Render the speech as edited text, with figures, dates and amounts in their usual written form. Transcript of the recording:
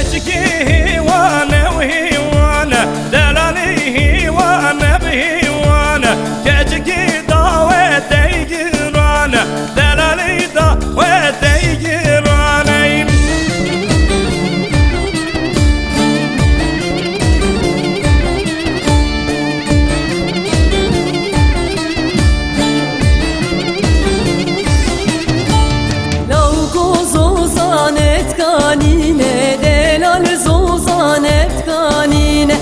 كشكي وانا وهيوانا دلالي وانا بهيوانا كشكي ضاوي تيجرانا دلالي ضاوي تيجرانا Kanine delal zozanet kanine